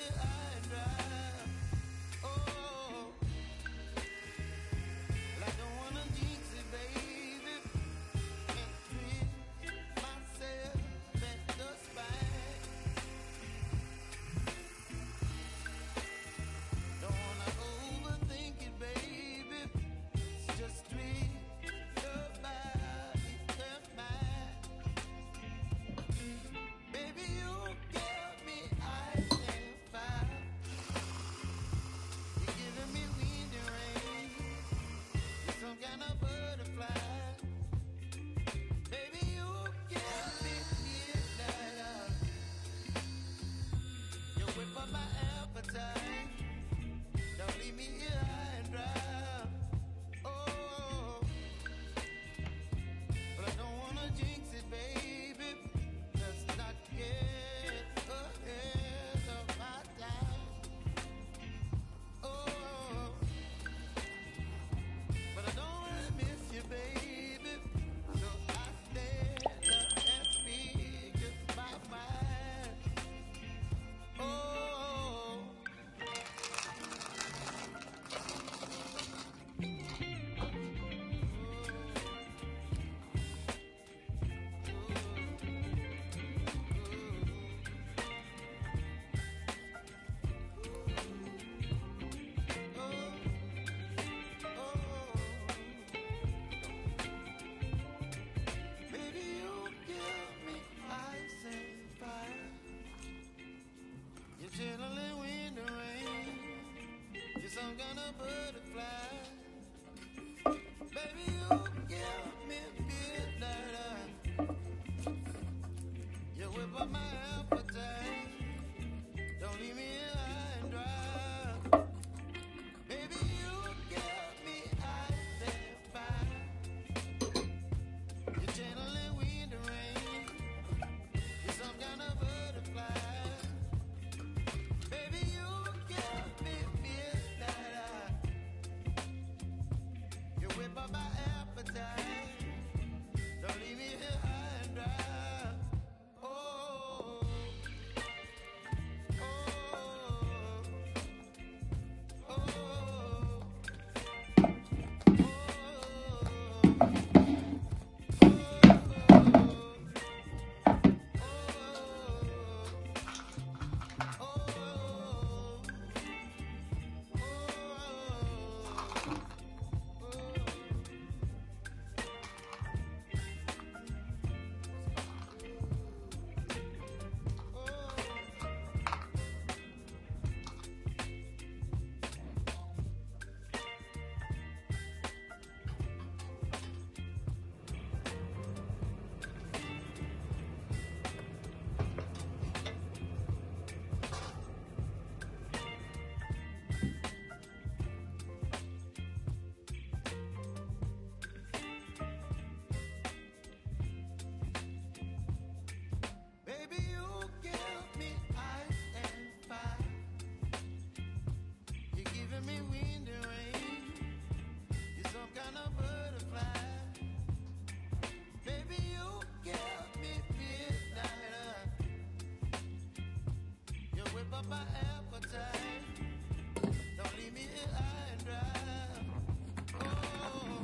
here high and dry. Oh, well, I don't wanna jinx it, baby. Can't twist myself at the spine. Don't wanna overthink it, baby. It's just twist your body and mine. Baby, you give me ice and fire. You're giving me wind and rain. You're some kind of butterfly. Baby, you give me midnight. You whip up my appetite. Don't leave me here high and dry. Oh, but I don't wanna jinx it, baby. Let's not get ahead of my time. Oh, but I don't wanna miss you, baby. So I stand up and speak just my mind. Oh, baby, you give me ice and fire. You're channeling wind and rain. You're some kind of butterfly. Baby, you give me midnight. You whip up my appetite. Don't leave me here high and dry. Baby, you give me ice and fire. You're channeling wind and rain. You're some kind of butterfly. Baby, you give me midnight. You whip up my appetite. Don't leave me here high and dry. Oh, oh, oh, baby, you give me ice and fire. You're giving me wind and rain. You're some kind of butterfly. Baby, you give me midnight. You whip up my appetite. Don't leave me here high and dry. Oh,